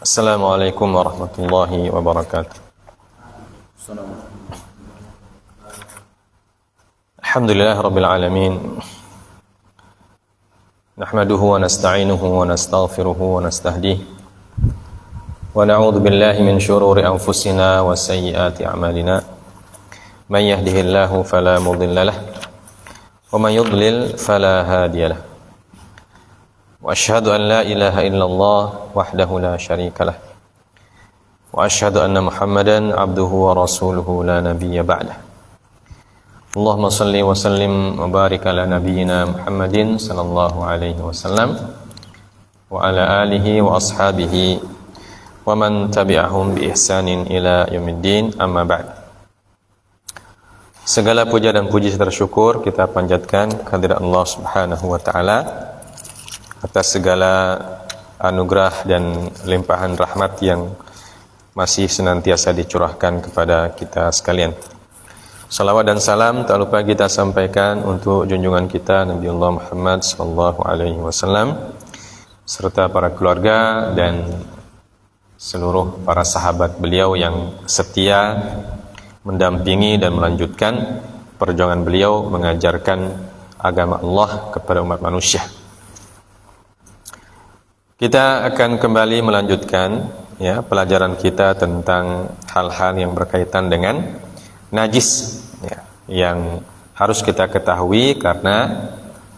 Assalamualaikum warahmatullahi wabarakatuh. Alhamdulillah rabbil alamin. Nahmaduhu wa nasta'inuhu wa nastaghfiruhu wa nastahdihi. Wa na'udzu billahi min syururi anfusina wa sayyiati a'malina. Man yahdihillahu fala mudilla lahu wa man yudlil fala hadiya lahu. Wa asyhadu an la ilaha illallah wahdahu la syarika lah. Wa asyhadu anna Muhammadan abduhu wa rasuluhu la nabiyya ba'dah. Allahumma salli wa sallim wa barik ala nabiyyina Muhammadin sallallahu alaihi wasallam wa ala alihi wa ashabihi wa man tabi'ahum bi ihsanin ila yaumiddin, amma ba'd. Segala puja dan puji tersyukur kita panjatkan kehadirat Allah Subhanahu wa taala atas segala anugerah dan limpahan rahmat yang masih senantiasa dicurahkan kepada kita sekalian. Salawat dan salam tak lupa kita sampaikan untuk junjungan kita Nabiullah Muhammad sallallahu alaihi wasallam serta para keluarga dan seluruh para sahabat beliau yang setia mendampingi dan melanjutkan perjuangan beliau mengajarkan agama Allah kepada umat manusia. Kita akan kembali melanjutkan pelajaran kita tentang hal-hal yang berkaitan dengan najis yang harus kita ketahui, karena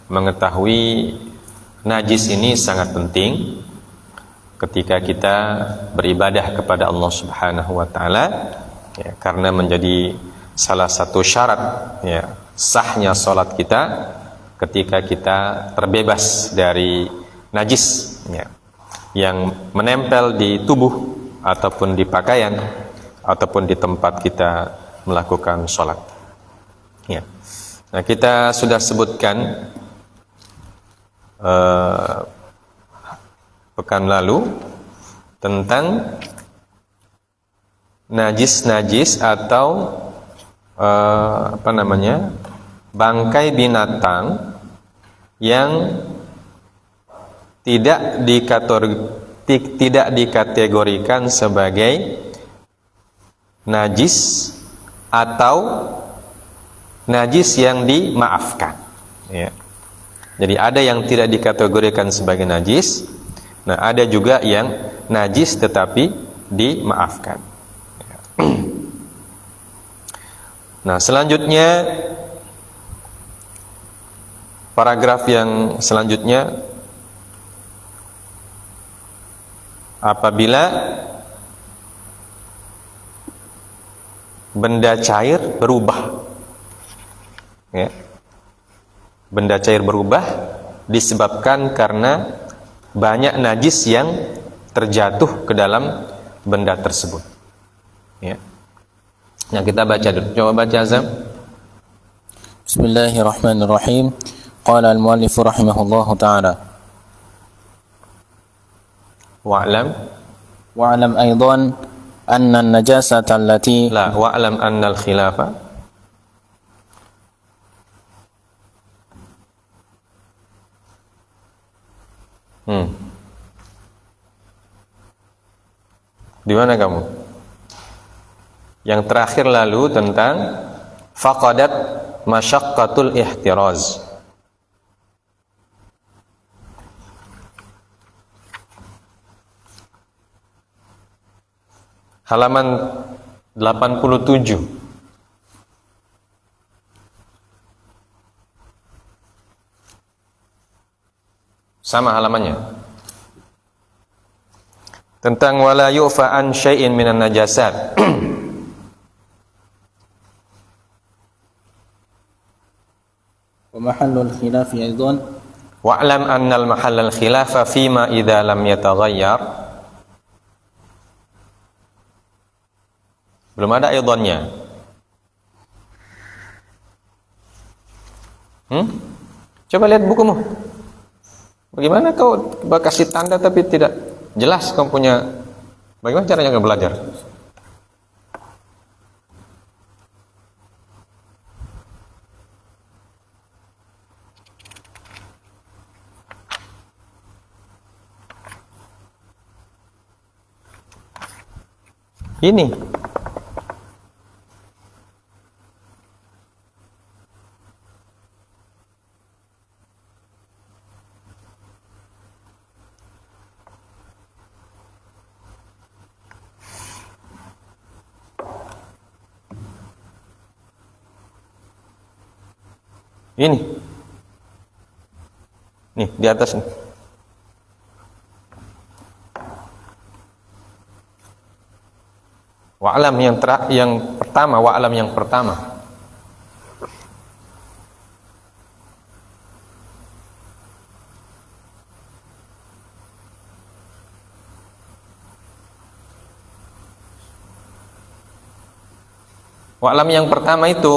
mengetahui najis ini sangat penting ketika kita beribadah kepada Allah Subhanahu wa taala, karena menjadi salah satu syarat sahnya salat kita ketika kita terbebas dari najis yang menempel di tubuh ataupun di pakaian ataupun di tempat kita melakukan sholat. Nah, kita sudah sebutkan pekan lalu tentang najis-najis atau bangkai binatang yang tidak dikategorikan sebagai najis atau najis yang dimaafkan. Jadi ada yang tidak dikategorikan sebagai najis, nah ada juga yang najis tetapi dimaafkan. Nah, selanjutnya paragraf yang selanjutnya, apabila benda cair berubah, benda cair berubah disebabkan karena banyak najis yang terjatuh ke dalam benda tersebut. Nah, kita baca dulu. Coba baca, Azam. Bismillahirrahmanirrahim. Qala al-muallif rahimahullahu ta'ala. Wa'lam aidan anna an-najasata allati wa'lam anna al-khilafa Di mana kamu? Yang terakhir lalu tentang faqadat masyaqqatul ihtiraz. Halaman 87. Sama halamannya. Tentang wala yu'fa an syai'in minan najasat. wa mahallul khilafi aidan Wa'lam anna al-mahallal khilafa fima idza lam yataghayyar. Belum ada aidonnya. Coba lihat bukumu. Bagaimana kau kasih tanda tapi tidak jelas kau punya. Bagaimana caranya kau belajar? Ini. Ini. Nih, di atas nih. Wa'lam yang pertama, wa'lam yang pertama. Wa'lam yang pertama itu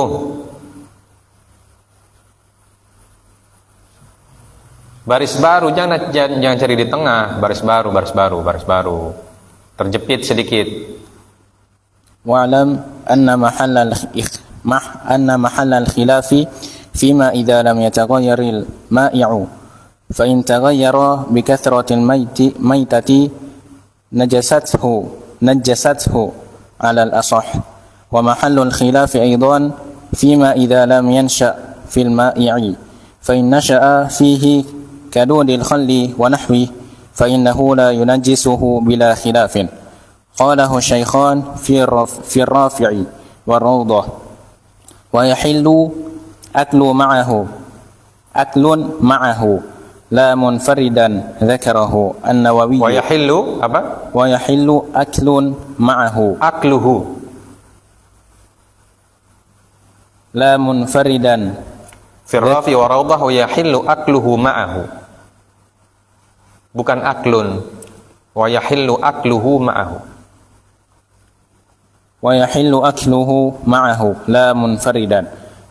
baris baru, jangan cari di tengah, baris baru. Terjepit sedikit. واعلم أن محل الخلاف فيما إذا لم يتغير المائع فإن تغير بكثرة الميتة نجسته على الأصح ومحل الخلاف أيضا فيما إذا لم ينشأ في المائع فإن نشأ فيه كدود الخل ونحوه فإنه لا ينجسه بلا خلاف قاله الشيخان في الرافع والروضة ويحل أكل معه لا منفردا ذكره النووي ويحل apa? ويحل أكل معه أكله لا منفردا في الرافع والروضة ويحل أكله معه bukan aklun ويحل أكله معه ويحل أكله معه لا منفردا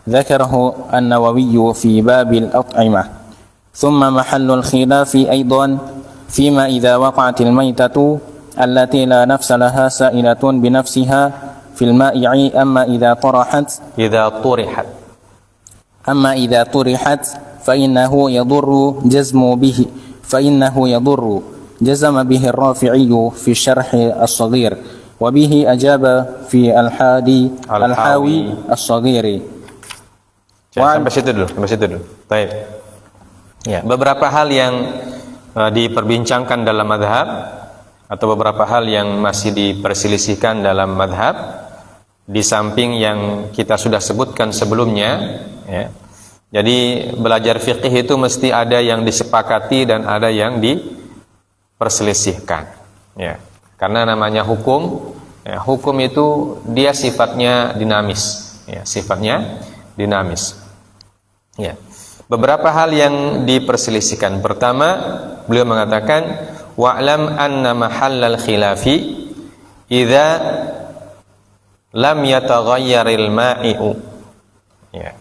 ذكره النووي في باب الأطعمة ثم محل الخلاف أيضا فيما إذا وقعت الميتة التي لا نفس لها سائلة بنفسها في المائع أما إذا طرحت فإنه يضر جزم به الرافعي في الشرح الصغير وبه أجاب في الحاوي الصغير. Sampai situ dulu. Baik. Ya, beberapa hal yang diperbincangkan dalam mazhab atau beberapa hal yang masih diperselisihkan dalam mazhab di samping yang kita sudah sebutkan sebelumnya, ya. Jadi belajar fikih itu mesti ada yang disepakati dan ada yang diperselisihkan, ya. Karena namanya hukum, ya, hukum itu dia sifatnya dinamis, ya, Ya. Beberapa hal yang diperselisihkan. Pertama, beliau mengatakan wa'lam anna mahallal khilafi idza lam yataghayyaril ma'i'u. Ya.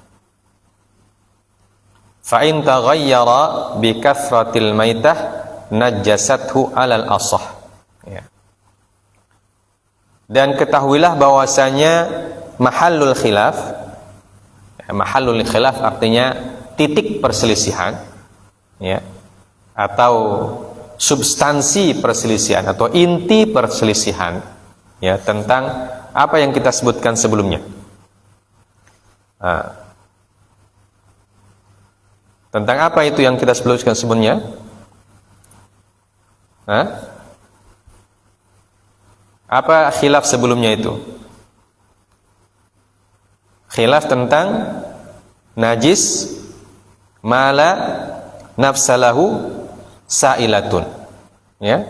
Fa in taghayyara bi kathratil maitah najjasathu alal asah. Ya. Dan ketahuilah bahwasanya mahallul khilaf artinya titik perselisihan, ya, atau substansi perselisihan atau inti perselisihan, ya, tentang apa yang kita sebutkan sebelumnya. Tentang apa itu yang kita sebutkan sebelumnya? Apa khilaf sebelumnya itu? Khilaf tentang najis mala nafsalahu sa'ilatun, ya.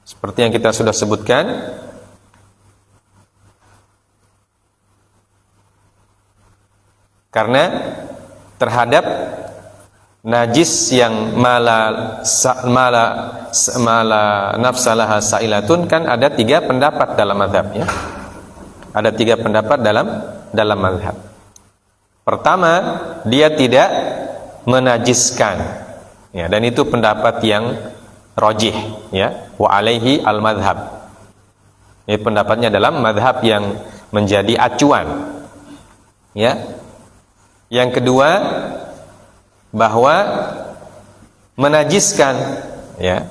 Seperti yang kita sudah sebutkan, karena terhadap najis yang mala nafsalaha sa'ilatun kan ada 3 pendapat dalam mazhab, ya. Ada 3 pendapat dalam mazhab. Pertama, dia tidak menajiskan, ya, dan itu pendapat yang rajih, ya, wa alaihi al madhab. Ini pendapatnya dalam mazhab yang menjadi acuan, ya. Yang kedua, bahwa menajiskan, ya,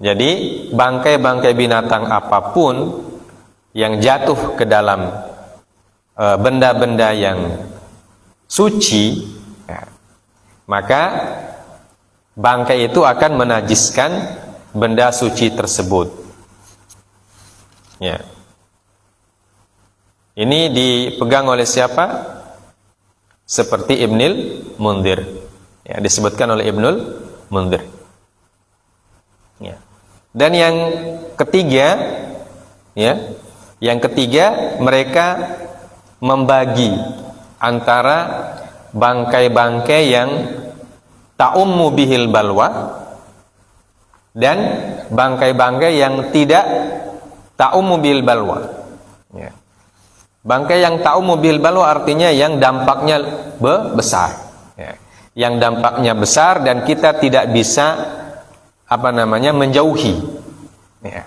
Jadi bangkai-bangkai binatang apapun yang jatuh ke dalam benda-benda yang suci, ya, maka bangkai itu akan menajiskan benda suci tersebut. Ya. Ini dipegang oleh siapa? Seperti Ibnul Mundhir. Ya, disebutkan oleh Ibnul Mundhir. Ya. Dan yang ketiga, ya, yang ketiga mereka membagi antara bangkai-bangkai yang ta'ummu bihil balwa dan bangkai-bangkai yang tidak ta'ummu bihil balwa. Ya. Bangkai yang ta'ummu bihil balwa artinya yang dampaknya besar. Ya. Yang dampaknya besar dan kita tidak bisa menjauhi, ya,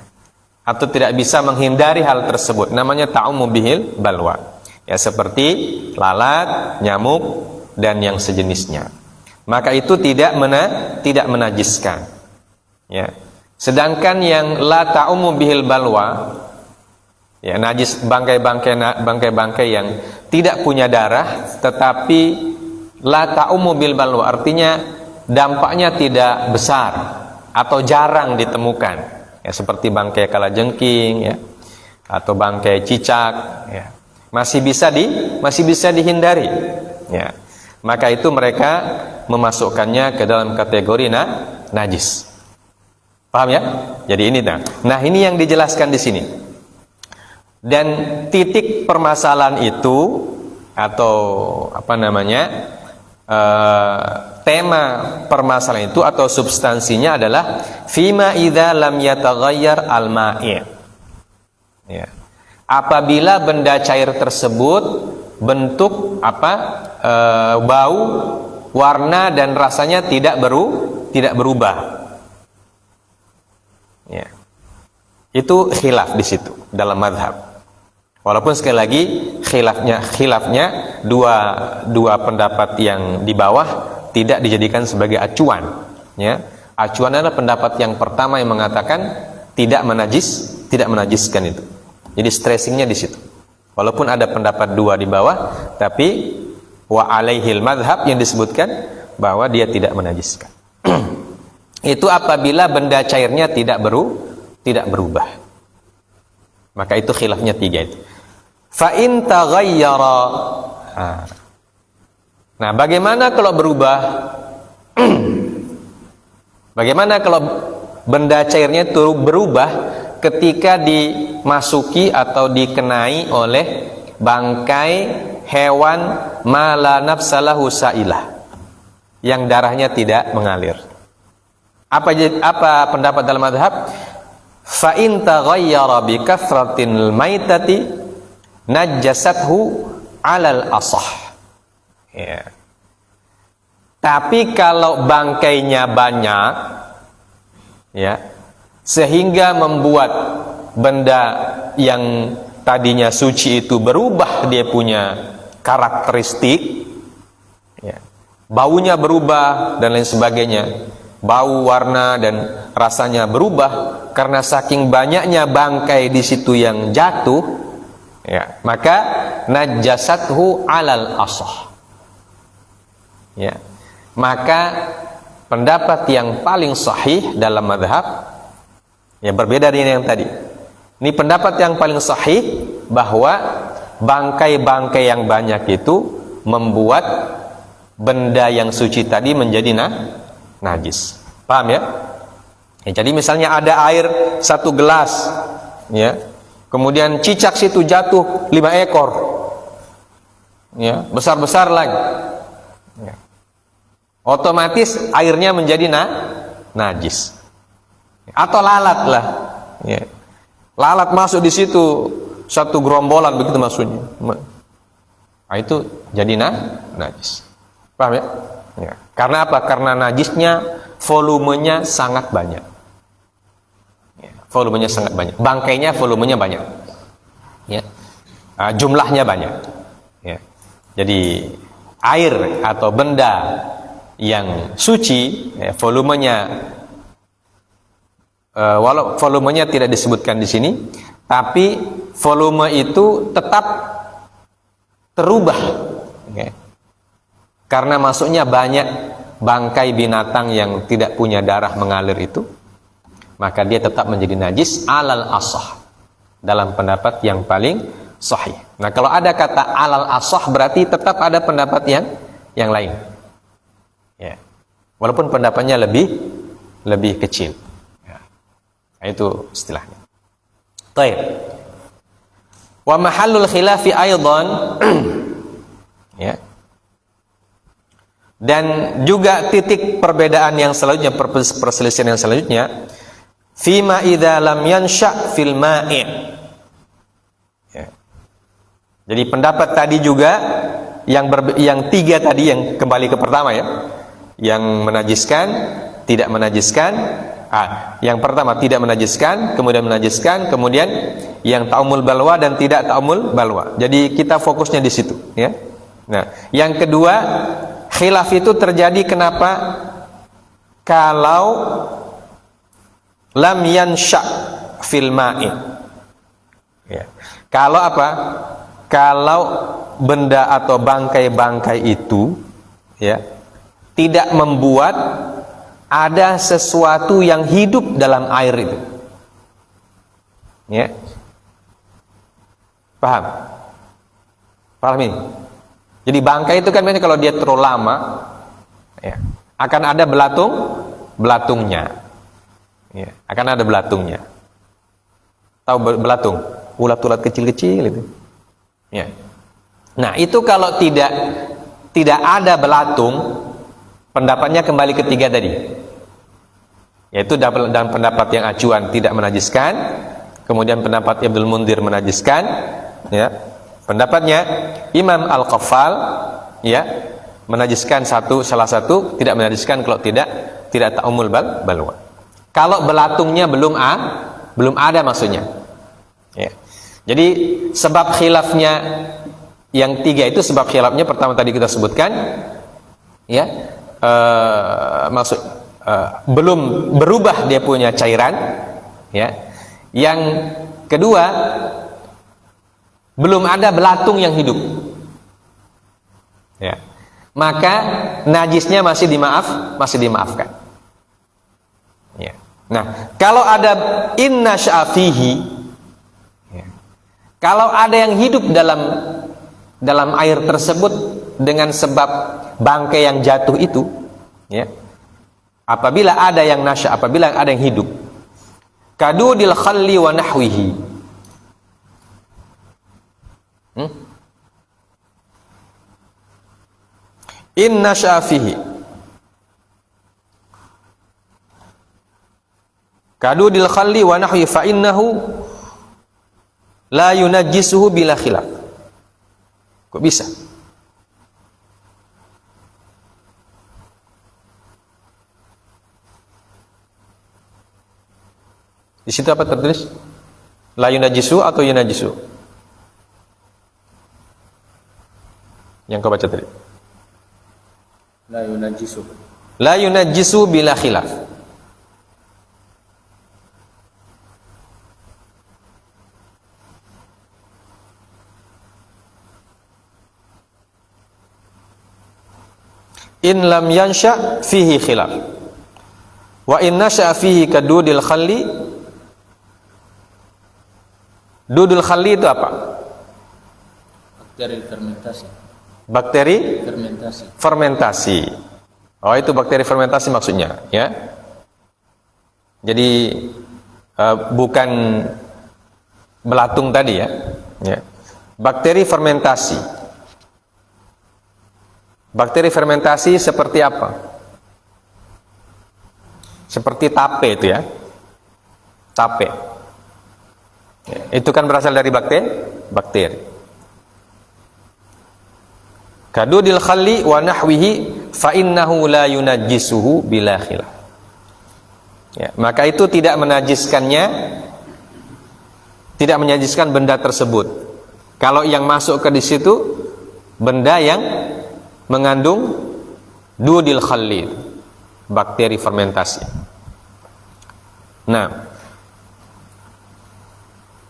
atau tidak bisa menghindari hal tersebut, namanya ta'ummu bihil balwa, ya, seperti lalat, nyamuk dan yang sejenisnya. Maka itu tidak menajiskan, ya. Sedangkan yang la ta'ummu bihil balwa, ya, najis, bangkai-bangkai yang tidak punya darah tetapi la ta'ummu bihil balwa artinya dampaknya tidak besar atau jarang ditemukan, ya, seperti bangkai kalajengking, ya, atau bangkai cicak, ya, masih bisa dihindari, ya, maka itu mereka memasukkannya ke dalam kategori najis. Paham ya? Jadi ini nah ini yang dijelaskan di sini. Dan titik permasalahan itu atau tema permasalahan itu atau substansinya adalah fima idza lam yataghayyar al-ma'i'. Ya. Apabila benda cair tersebut bentuk bau, warna dan rasanya tidak berubah. Ya. Itu khilaf di situ dalam mazhab. Walaupun sekali lagi khilafnya dua pendapat yang di bawah tidak dijadikan sebagai acuan, ya. Acuan adalah pendapat yang pertama yang mengatakan tidak menajiskan itu. Jadi stressingnya di situ. Walaupun ada pendapat dua di bawah, tapi wa alaihil madhab yang disebutkan bahwa dia tidak menajiskan. Itu apabila benda cairnya tidak berubah. Maka itu khilafnya 3 itu. Fa in taghayyara. Nah, bagaimana kalau berubah? Bagaimana kalau benda cairnya itu berubah ketika dimasuki atau dikenai oleh bangkai hewan ma la nafsalahu sailah, yang darahnya tidak mengalir? Apa pendapat dalam mazhab? Fa in taghayyara bi kathratil maitati najasathu alal asah. Ya. Tapi kalau bangkainya banyak, ya, sehingga membuat benda yang tadinya suci itu berubah dia punya karakteristik, ya, baunya berubah dan lain sebagainya, bau, warna dan rasanya berubah karena saking banyaknya bangkai di situ yang jatuh, ya, maka najasathu alal asah. Ya, maka pendapat yang paling sahih dalam mazhab, ya, berbeda dengan yang tadi. Ini pendapat yang paling sahih bahwa bangkai-bangkai yang banyak itu membuat benda yang suci tadi menjadi najis. Paham ya? Ya, jadi misalnya ada air 1 gelas, ya, kemudian cicak situ jatuh 5 ekor, ya, besar-besar lagi, ya, otomatis airnya menjadi najis. Atau lalat lah, ya, lalat masuk di situ 1 gerombolan begitu maksudnya, nah, itu jadi najis. Paham ya? Ya. Karena apa? Karena najisnya volumenya sangat banyak, ya, volumenya sangat banyak, bangkainya volumenya banyak, ya, jumlahnya banyak, ya. Jadi air atau benda yang suci, ya, volumenya walau volumenya tidak disebutkan di sini, tapi volume itu tetap terubah, okay. Karena masuknya banyak bangkai binatang yang tidak punya darah mengalir itu, maka dia tetap menjadi najis alal ashah, dalam pendapat yang paling sahih. Nah, kalau ada kata alal ashah berarti tetap ada pendapat yang lain, ya. Walaupun pendapatnya lebih kecil. Nah, itu istilahnya. Baik. Wa mahallul khilafi aidan ya. Dan juga titik perbedaan yang selanjutnya, perselisihan yang selanjutnya, fima idza lam yansha fil ma'i. Ya. Jadi pendapat tadi juga yang tiga tadi, yang kembali ke pertama ya. Yang menajiskan, tidak menajiskan. Yang pertama tidak menajiskan, kemudian menajiskan, kemudian yang ta'umul balwa dan tidak ta'umul balwa. Jadi kita fokusnya di situ, ya. Nah, yang kedua, khilaf itu terjadi kenapa? Kalau lam yansha fil ma'i. Ya. Kalau apa? Kalau benda atau bangkai-bangkai itu, ya, tidak membuat ada sesuatu yang hidup dalam air itu, ya, paham? Paham ini? Jadi bangkai itu kan biasanya kalau dia terlalu lama, ya, akan ada belatungnya, ya, akan ada belatungnya. Tahu belatung? Ulat-ulat kecil-kecil itu, ya. Nah, itu kalau tidak ada belatung, pendapatnya kembali ketiga tadi, yaitu dalam pendapat yang acuan tidak menajiskan, kemudian pendapat Ibnul Mundhir menajiskan, ya. Pendapatnya Imam Al-Qaffal, ya, menajiskan salah satu, tidak menajiskan kalau tidak ta'umul balwa. Kalau belatungnya belum ada maksudnya, ya. Jadi sebab khilafnya yang tiga itu, sebab khilafnya pertama tadi kita sebutkan, ya, belum berubah dia punya cairan, ya. Yang kedua, belum ada belatung yang hidup, ya. Maka najisnya masih dimaafkan, ya. Nah, kalau ada inna sya'fihi, ya, kalau ada yang hidup dalam air tersebut dengan sebab bangkai yang jatuh itu, ya, apabila ada yang nasya, apabila ada yang hidup, kadudil khalli wa nahwihi, in nasya fihi, kadudil khalli wa nahwihi fa innahu la yunajjisuhu bila khilaf. Kok bisa? Di situ apa tertulis? La yunajisu atau yunajisu? Yang kau baca tadi. La yunajisu. La yunajisu bila khilaf. In lam yansha fihi khilaf. Wa in nasha fihi kadudil khalli. Dudul khalli itu apa? Bakteri fermentasi. Bakteri fermentasi. Oh, itu bakteri fermentasi maksudnya, ya. Jadi bukan belatung tadi, ya. Ya. Bakteri fermentasi. Bakteri fermentasi seperti apa? Seperti tape itu, ya. Tape. Ya, itu kan berasal dari bakteri. Kadudil khalli wa nahwihi fa innahu la yunajjisuhu bila khilaf. Ya, maka itu tidak menajiskannya, tidak menajiskan benda tersebut. Kalau yang masuk ke di situ benda yang mengandung dudil khalli, bakteri fermentasi. Nah,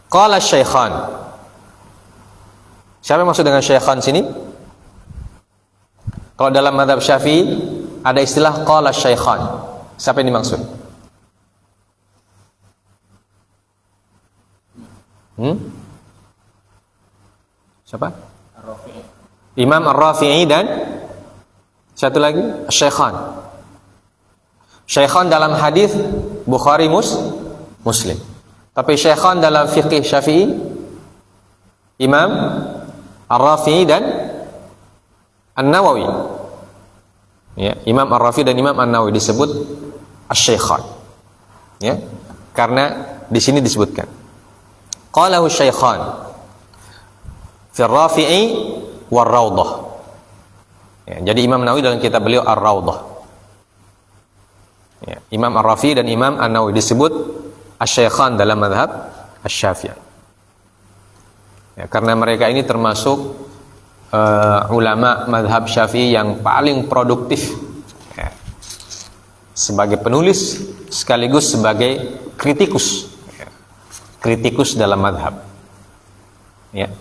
qala syaikhan. Siapa yang maksud dengan syaikhan sini? Kalau dalam mazhab Syafi'i ada istilah qala syaikhan. Siapa yang dimaksud? Siapa? Imam Ar-Rafi'i dan satu lagi syaikhan. Syaikhan dalam hadis Bukhari Muslim. Tapi syaikhan dalam fiqih Syafi'i Imam Ar-Rafi'i dan An-Nawawi. Ya, Imam Ar-Rafi'i dan Imam An-Nawawi disebut asy-syaikhan. Ya, karena di sini disebutkan qalahu syaikhan fi Ar-Rafi'i war Raudhah. Ya, jadi Imam Nawawi dalam kitab beliau Ar-Raudhah. Ya, Imam Ar-Rafi'i dan Imam An-Nawawi disebut asy-syaikhan dalam mazhab Asy-Syafi'i. Ya, karena mereka ini termasuk ulama mazhab Syafi'i yang paling produktif, ya, sebagai penulis sekaligus sebagai kritikus, ya, kritikus dalam mazhab. Ya.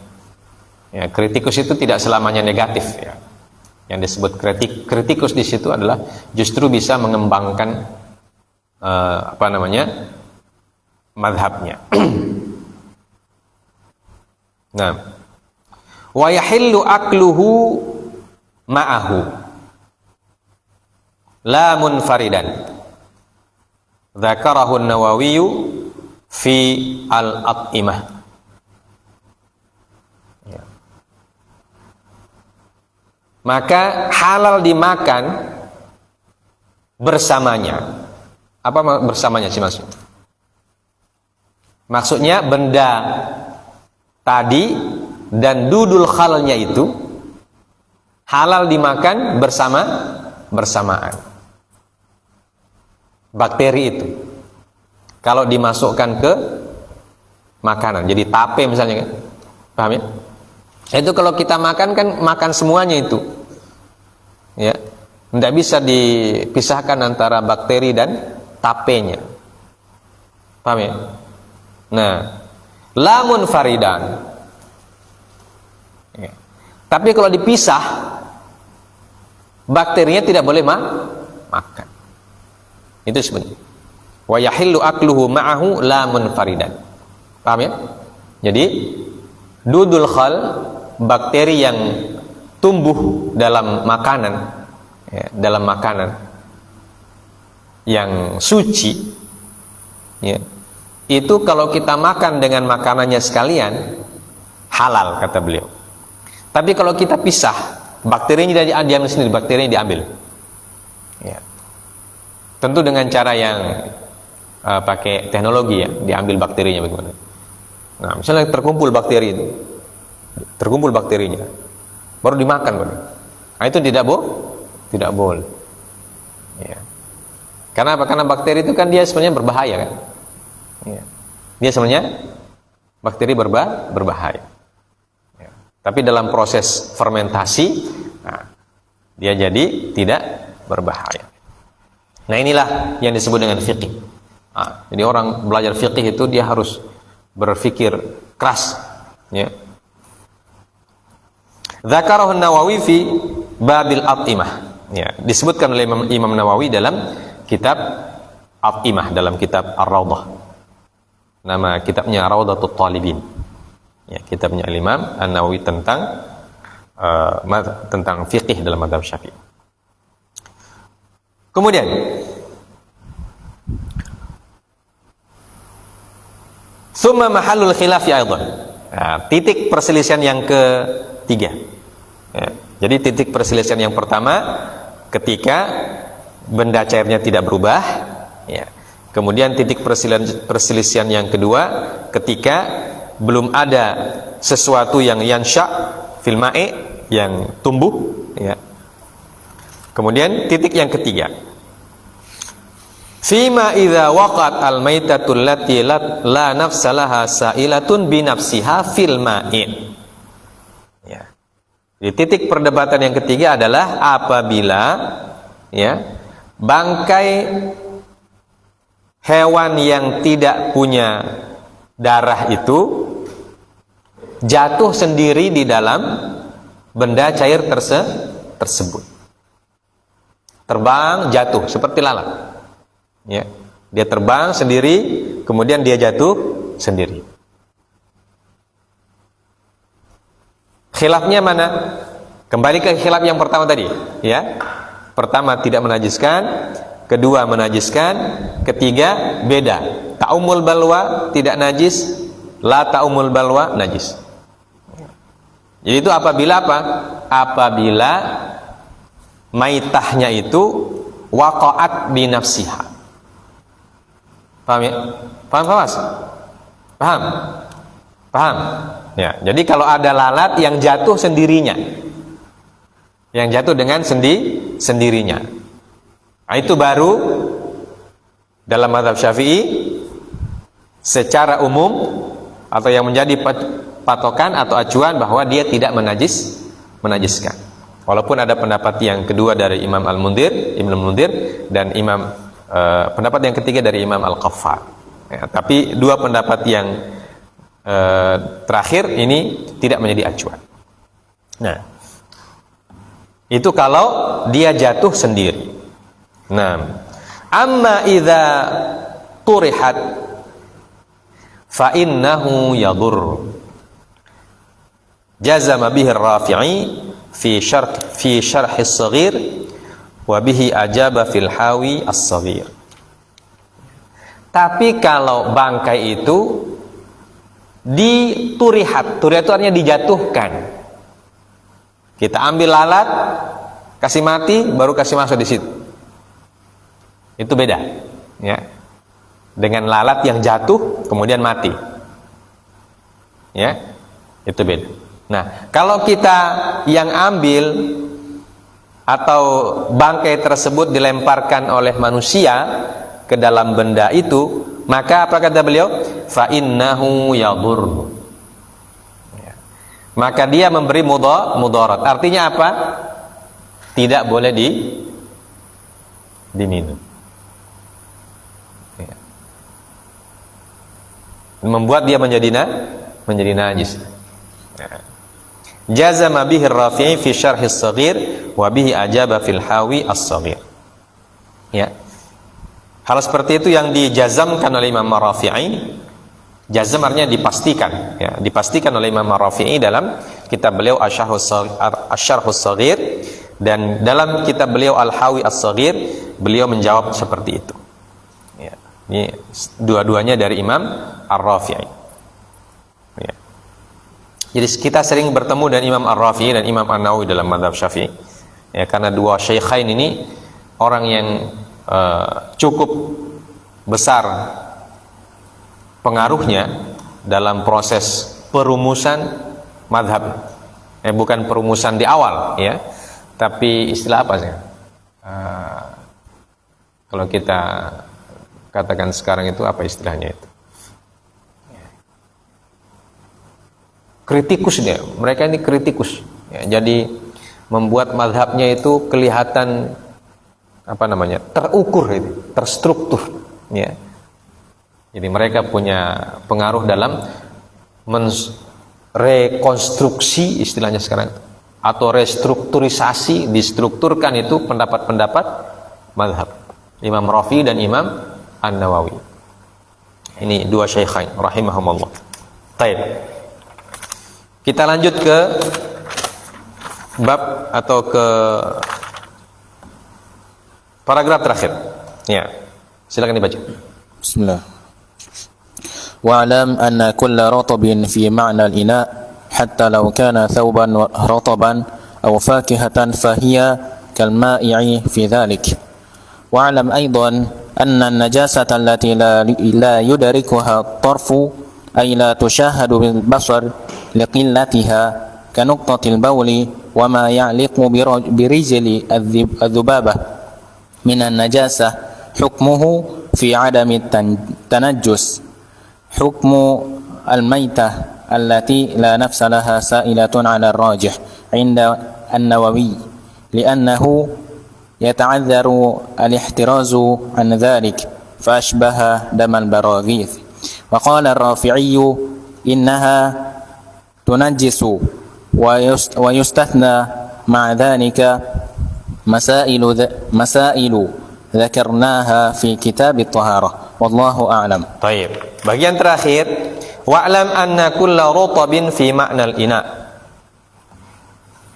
Ya, kritikus itu tidak selamanya negatif, ya. Yang disebut kritikus di situ adalah justru bisa mengembangkan mazhabnya. Nah, wa yahillu akluhu ma'ahu la munfaridan. Dzakarahu an-Nawawi fi al-at'imah. Ya. Maka halal dimakan bersamanya. Apa bersamanya sih maksudnya? Maksudnya benda tadi dan dudul khalnya itu halal dimakan bersamaan. Bakteri itu kalau dimasukkan ke makanan, jadi tape misalnya kan, paham ya? Itu kalau kita makan kan makan semuanya itu, ya, tidak bisa dipisahkan antara bakteri dan tapenya, paham ya? Nah, lamun faridan. Ya. Tapi kalau dipisah, bakterinya tidak boleh makan. Itu sebenarnya. Wa yahillu akluhu ma'ahu la munfaridan. Paham ya? Jadi dudul khal, bakteri yang tumbuh dalam makanan, ya, dalam makanan yang suci, ya, itu kalau kita makan dengan makanannya sekalian halal kata beliau. Tapi kalau kita pisah, bakterinya diambil sendiri, bakterinya diambil. Ya. Tentu dengan cara yang pakai teknologi, ya, diambil bakterinya bagaimana. Nah, misalnya terkumpul bakteri itu, terkumpul bakterinya, baru dimakan, baru. Nah, itu tidak boleh. Ya. Karena apa? Karena bakteri itu kan dia sebenarnya berbahaya kan. Ya. Dia sebenarnya bakteri berbahaya. Tapi dalam proses fermentasi, nah, dia jadi tidak berbahaya. Nah, inilah yang disebut dengan fiqih. Nah, jadi orang belajar fiqih itu dia harus berpikir keras. Ya. Dzakarahu an-Nawawi fi babil at'imah. Ya, disebutkan oleh Imam Nawawi dalam kitab At'imah, dalam kitab Ar-Raudhah. Nama kitabnya Raudhatut Talibin. Ya, kitabnya Imam An-Nawawi tentang fikih dalam mazhab Syafi'i. Kemudian summa mahallul khilafi aidan. Nah, titik perselisihan yang ketiga. Ya, jadi titik perselisihan yang pertama ketika benda cairnya tidak berubah, ya. Kemudian titik perselisihan yang kedua ketika belum ada sesuatu yang yansha fil ma'i, yang tumbuh, ya. Kemudian titik yang ketiga, fima idza waqat al maitatul lati la nafsalaha sa'ilatun bi nafsiha fil ma'i. Ya. Di titik perdebatan yang ketiga adalah apabila, ya, bangkai hewan yang tidak punya darah itu jatuh sendiri di dalam benda cair tersebut. Terbang, jatuh seperti lalat. Ya, dia terbang sendiri, kemudian dia jatuh sendiri. Khilafnya mana? Kembali ke khilaf yang pertama tadi, ya. Pertama tidak menajiskan, kedua menajiskan, ketiga beda. Ta'umul balwa tidak najis, la ta'umul balwa najis. Jadi itu apabila apa? Apabila maitahnya itu waqa'at bi nafsiha. Paham ya? Paham, Mas? Paham? Paham? Ya, jadi kalau ada lalat yang jatuh sendirinya, yang jatuh dengan sendirinya, nah, itu baru dalam mazhab Syafi'i secara umum atau yang menjadi patokan atau acuan bahwa dia tidak menajiskan. Walaupun ada pendapat yang kedua dari Imam Al-Mundhir, Ibnu Al-Mundhir, dan pendapat yang ketiga dari Imam Al-Qaffar. Ya, tapi dua pendapat yang terakhir ini tidak menjadi acuan. Nah, itu kalau dia jatuh sendiri. Nah, amma idza turihat fa innahu yadur. Jazama bihi ar-Rafi'i fi syarh as-Saghir wa bihi ajaba fil Hawi as-Saghir. Tapi kalau bangkai itu diturihat, turihat itu artinya dijatuhkan. Kita ambil lalat, kasih mati, baru kasih masuk di situ. Itu beda, ya. Dengan lalat yang jatuh kemudian mati, ya, itu beda. Nah, kalau kita yang ambil atau bangkai tersebut dilemparkan oleh manusia ke dalam benda itu, maka apa kata beliau? Fa innahu yadur. Ya. Maka dia memberi mudarat. Artinya apa? Tidak boleh diminum. Ya. Membuat dia menjadi najis. Ya. Jazama bihi ar-Rafi'i fi syarh as-Saghir wa bihi ajaba fil Hawi as-Saghir. Ya. Hal seperti itu yang dijazamkan oleh Imam Ar-Rafi'i. Jazam artinya dipastikan, ya, dipastikan oleh Imam Ar-Rafi'i dalam kitab beliau Asy-Syarh as-Saghir, dan dalam kitab beliau Al-Hawi as-Saghir beliau menjawab seperti itu. Ya. Ini dua-duanya dari Imam Ar-Rafi'i. Ya. Jadi kita sering bertemu dengan Imam Ar-Rafi'i dan Imam An-Nawawi dalam mazhab Syafi'i. Ya, karena dua syaikhain ini orang yang cukup besar pengaruhnya dalam proses perumusan madhab. Bukan perumusan di awal, ya, tapi istilah apa sih? Kalau kita katakan sekarang itu apa istilahnya itu? Kritikus dia. Mereka ini kritikus. Ya, jadi membuat madhabnya itu kelihatan terukur, terstruktur, ya. Jadi mereka punya pengaruh dalam rekonstruksi istilahnya sekarang, atau restrukturisasi, distrukturkan itu pendapat-pendapat mazhab Imam Rafi'i dan Imam An-Nawawi. Ini dua syaikhain rahimahumullah. Baik. Kita lanjut ke bab atau ke paragraf terakhir. Ya. Silakan dibaca. Bismillah. Wa'lam anna kulla ratabin fi ma'na al-ina' hatta law kana thawban rataban aw fakihatan fahiya kalma'i'i fi dhalik. Wa'lam aidan anna an-najasata allati la yudrikuha at-tarfu ay la tushahadu bil basar liqillatiha kanuqtatil bawli wa ma ya'liqu bi rijli adh-dhubabah min an-najasah hukmuhu fi 'adami at-tanajjus حكم الميتة التي لا نفس لها سائلة على الراجح عند النووي لأنه يتعذر الاحتراز عن ذلك فأشبه دم البراغيث. وقال الرافعي إنها تنجس ويستثنى مع ذلك مسائل ذكرناها في كتاب الطهارة والله أعلم. Baik. Bagian terakhir, wa'lam anna kulla rutabin fi ma'nal ina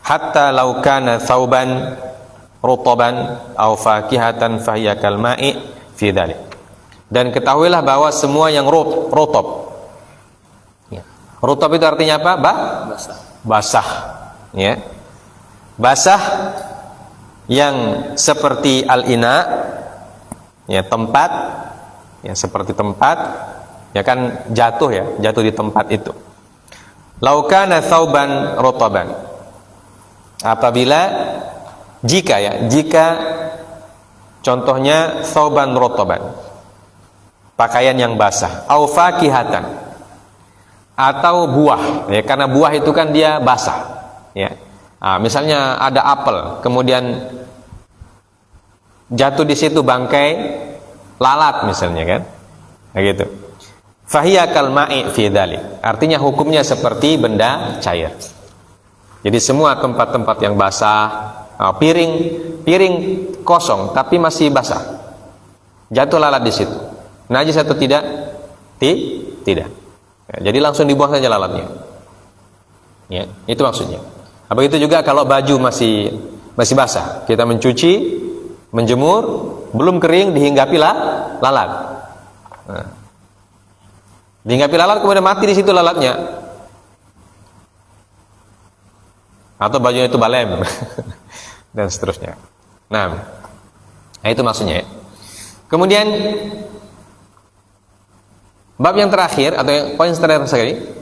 hatta law kana thawban rutaban aw fakihatan fahiya kal ma'i fi dhalik. Dan ketahuilah bahwa semua yang rutab. Ya. Rutab itu artinya apa? Basah. Ya. Basah yang seperti al-ina, ya, tempat, ya, seperti tempat, ya kan, jatuh di tempat itu. Laukana thauban rotaban, apabila jika contohnya thauban rotaban, pakaian yang basah, au fakihatan, atau buah, ya, karena buah itu kan dia basah, ya. Nah, misalnya ada apel, kemudian jatuh di situ bangkai lalat misalnya, kan, nah, gitu. Fahiya kal ma'i fi dzalik. Artinya hukumnya seperti benda cair. Jadi semua tempat-tempat yang basah, piring kosong tapi masih basah, jatuh lalat di situ, najis atau tidak? Tidak. Ya, jadi langsung dibuang saja lalatnya. Ya, itu maksudnya. Begitu juga kalau baju masih basah, kita mencuci, menjemur, belum kering, dihinggapi lalat. Nah, dihinggapi lalat kemudian mati di situ lalatnya, atau bajunya itu balem dan seterusnya. Nah, itu maksudnya. Kemudian bab yang terakhir atau poin terakhir sekali.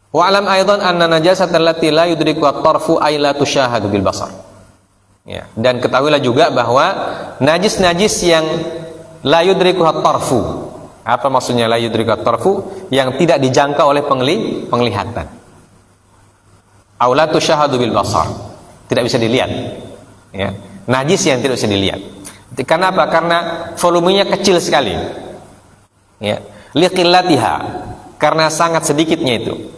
Wa'lam aidan anna najasatan allati la yudriku at-tarfu ay la tushahadu bil basar. Ya, dan ketahuilah juga bahwa najis-najis yang la yudriku at-tarfu. Apa maksudnya la yudriku at-tarfu? Yang tidak dijangkau oleh penglihatan. Aw la tushahadu bil basar. Tidak bisa dilihat. Ya, najis yang tidak bisa dilihat. Karena apa? Karena volumenya kecil sekali. Ya, liqillatiha, karena sangat sedikitnya itu.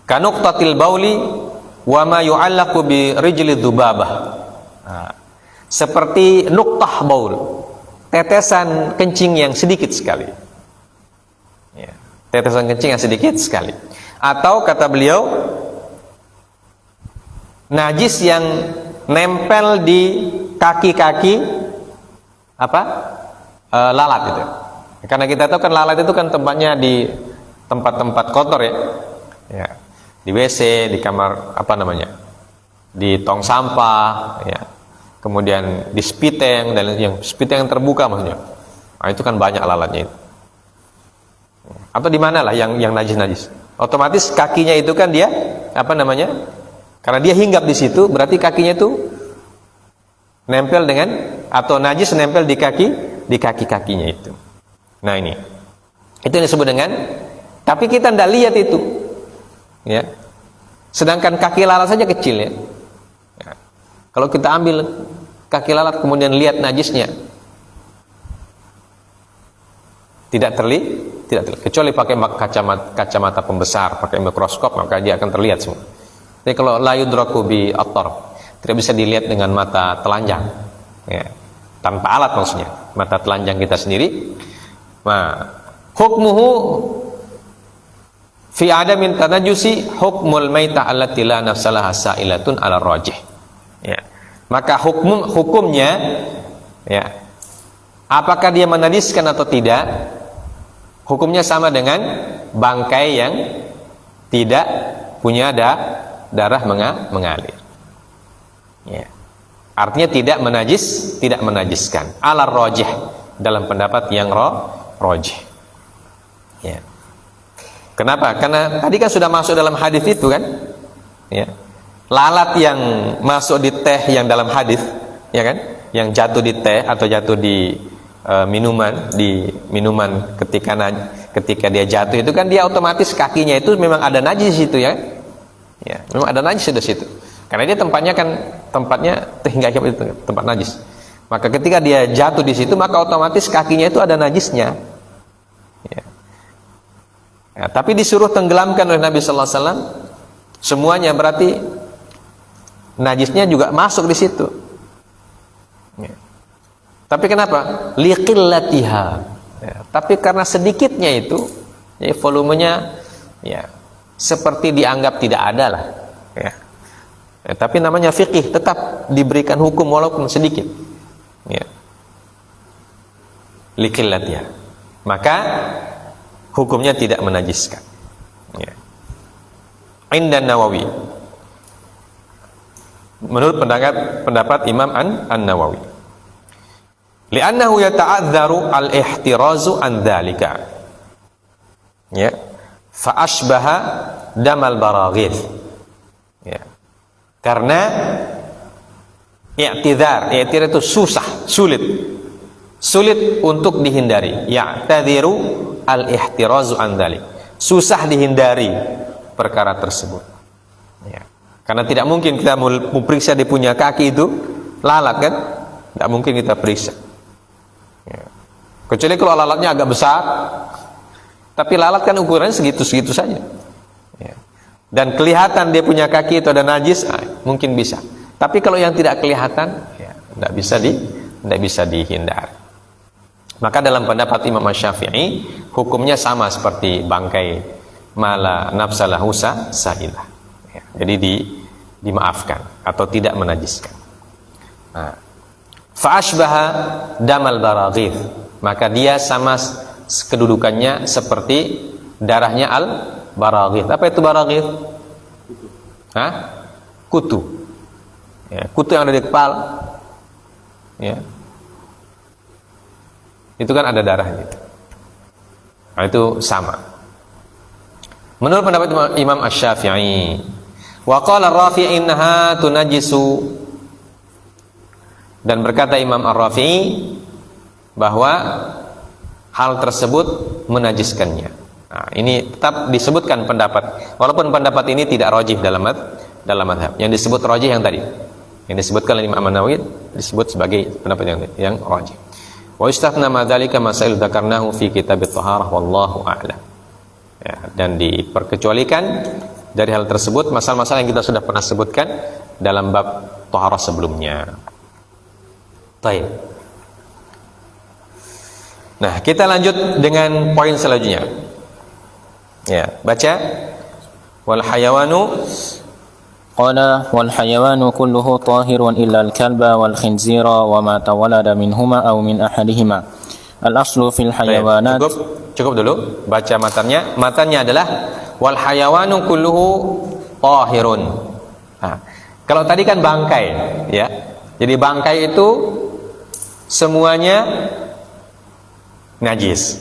Kanuqtatil bauli wa ma yu'allaqu bi rijli dzubabah. Nah, seperti nuqtah baul, tetesan kencing yang sedikit sekali. Ya, tetesan kencing yang sedikit sekali. Atau kata beliau, najis yang nempel di kaki-kaki lalat itu. Karena kita tahu kan lalat itu kan tempatnya di tempat-tempat kotor, ya. Ya. Di WC, di kamar di tong sampah, ya. Kemudian di spiteng, dan yang spiteng yang terbuka maksudnya. Nah, itu kan banyak lalatnya itu. Atau di mana lah yang najis-najis. Otomatis kakinya itu kan dia karena dia hinggap di situ, berarti kakinya itu nempel dengan, atau najis nempel di kaki-kakinya itu. Nah, ini. Itu yang disebut dengan, tapi kita tidak lihat itu. Ya. Sedangkan kaki lalat saja kecil, ya. Ya. Kalau kita ambil kaki lalat kemudian lihat najisnya, tidak terlihat, kecuali pakai kacamata pembesar, pakai mikroskop, maka dia akan terlihat semua. Jadi kalau la yudraku bi at-tarf, tidak bisa dilihat dengan mata telanjang, ya. Tanpa alat maksudnya, mata telanjang kita sendiri. Nah, hukmuhu fi adamin tanajusi hukmul maitah allati la nafsalaha sa'ilatun ala rajih. Ya. Maka hukumnya, ya, apakah dia menajiskan atau tidak, hukumnya sama dengan bangkai yang tidak punya darah mengalir. Ya. Artinya tidak menajiskan ala rajih, dalam pendapat yang rajih. Ya. Kenapa? Karena tadi kan sudah masuk dalam hadis itu kan, ya. Lalat yang masuk di teh yang dalam hadis, ya kan, yang jatuh di teh atau jatuh di minuman ketika dia jatuh itu kan dia otomatis kakinya itu memang ada najis di situ, ya. Ya, memang ada najis di situ. Karena dia tempatnya hingga itu tempat najis. Maka ketika dia jatuh di situ, maka otomatis kakinya itu ada najisnya. Ya. Ya, tapi disuruh tenggelamkan oleh Nabi Sallallahu Alaihi Wasallam, semuanya berarti najisnya juga masuk di situ. Ya. Tapi kenapa? Liqillatiha. Ya, tapi karena sedikitnya itu, ya, volumenya ya seperti dianggap tidak ada lah. Ya. Ya, tapi namanya fikih, tetap diberikan hukum walaupun sedikit. Ya. Liqillatiha. Maka hukumnya tidak menajiskan. Ya. Inda Nawawi, menurut pendapat Imam An-Nawawi, li'annahu yata'adzaru al-ihtirazu an dzalika, ya, fa asbaha damal baraghith, ya, karena i'tidhar itu sulit untuk dihindari. Ya'tadhiru al-ihtirazu an dzalik, susah dihindari perkara tersebut, ya. Karena tidak mungkin kita mau periksa dia punya kaki itu lalat kan, tidak mungkin kita periksa, ya. Kecuali kalau lalatnya agak besar, tapi lalat kan ukurannya segitu-segitu saja, ya. Dan kelihatan dia punya kaki itu ada najis, mungkin bisa. Tapi kalau yang tidak kelihatan, ya, tidak bisa dihindari. Maka dalam pendapat Imam Syafi'i, hukumnya sama seperti bangkai mala nafsalahu sa'ilah, ya. Jadi dimaafkan atau tidak menajiskan. Nah, fa'ashbaha damal baraghith, maka dia sama kedudukannya seperti darahnya al-baraghith. Apa itu baraghith? Kutu. Ya, kutu yang ada di kepala, ya. Itu kan ada darahnya. Nah, itu sama. Menurut pendapat Imam Asy-Syafi'i, wa qala Ar-Rafi' innaha tunajisu, dan berkata Imam Ar-Rafi'i bahwa hal tersebut menajiskannya. Nah, ini tetap disebutkan pendapat, walaupun pendapat ini tidak rajih dalam mazhab. Yang disebut rajih yang tadi, yang disebutkan oleh Imam An-Nawawi, disebut sebagai pendapat yang rajih. Wa istathna ma dzalika masail dzakarnahu fi kitab at-taharah wallahu a'lam. Ya, dan diperkecualikan dari hal tersebut masalah-masalah yang kita sudah pernah sebutkan dalam bab taharah sebelumnya. Baik. Nah, kita lanjut dengan poin selanjutnya. Ya, baca. Wal hayawanu, qala wal hayawanu kulluhu tahirun illa al-kalba wal khinzira wa ma tawallada minhuma aw min ahadihima. Al-aslu fil hayawanat. Cukup dulu baca matanya. Matanya adalah wal hayawanu kulluhu tahirun. Nah, kalau tadi kan bangkai, ya. Jadi bangkai itu semuanya najis.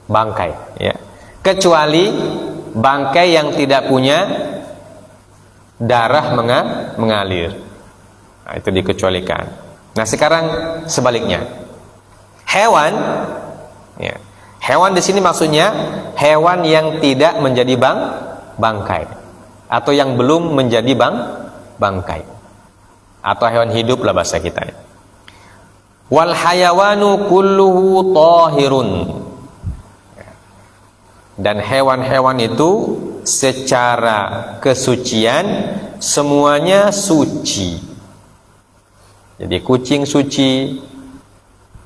Bangkai, ya. Kecuali bangkai yang tidak punya darah mengalir. Nah, itu dikecualikan. Nah, sekarang sebaliknya. Hewan, ya. Hewan di sini maksudnya hewan yang tidak menjadi bangkai atau yang belum menjadi bangkai. Atau hewan hidup lah bahasa kita. Wal hayawanu kulluhu tahirun. Dan hewan-hewan itu secara kesucian semuanya suci. Jadi kucing suci,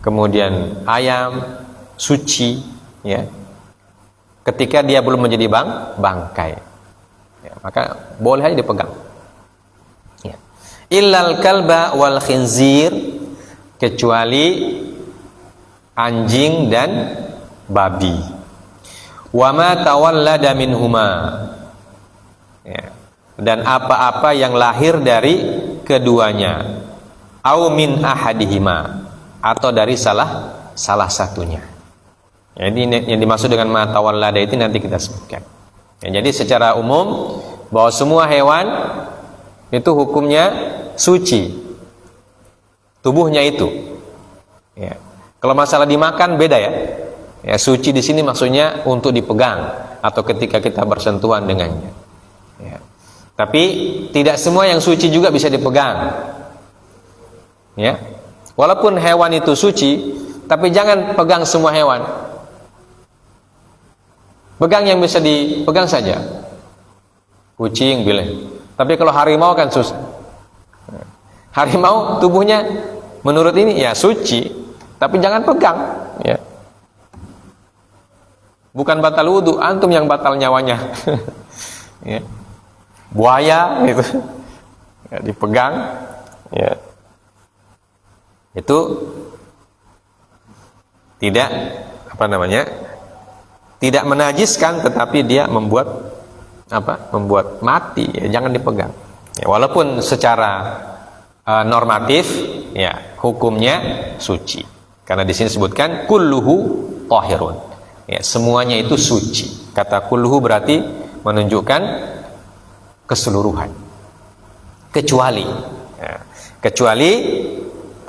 kemudian ayam suci, ya. Ketika dia belum menjadi bangkai, ya, maka boleh aja dipegang. Ya. Illal kalba wal khinzir, kecuali anjing dan babi. Wa ma tawallada minhuma, ya. Dan apa-apa yang lahir dari keduanya, au min ahadihima, atau dari salah satunya. Jadi yang dimaksud dengan ma tawallada itu nanti kita sebutkan. Ya, jadi secara umum bahwa semua hewan itu hukumnya suci, tubuhnya itu. Ya. Kalau masalah dimakan beda ya. Ya, suci di sini maksudnya untuk dipegang atau ketika kita bersentuhan dengannya. Ya. Tapi tidak semua yang suci juga bisa dipegang. Ya. Walaupun hewan itu suci, tapi jangan pegang semua hewan. Pegang yang bisa dipegang saja. Kucing boleh. Tapi kalau harimau kan susah. Harimau tubuhnya menurut ini ya suci, tapi jangan pegang, ya. Bukan batal wudu, antum yang batal nyawanya. Ya. Buaya gitu. Ya, dipegang, ya. Itu tidak tidak menajiskan, tetapi dia membuat membuat mati, ya, jangan dipegang, ya, walaupun secara normatif ya hukumnya suci, karena di sini disebutkan kulluhu tahirun, ya, semuanya itu suci. Kata kulluhu berarti menunjukkan keseluruhan, kecuali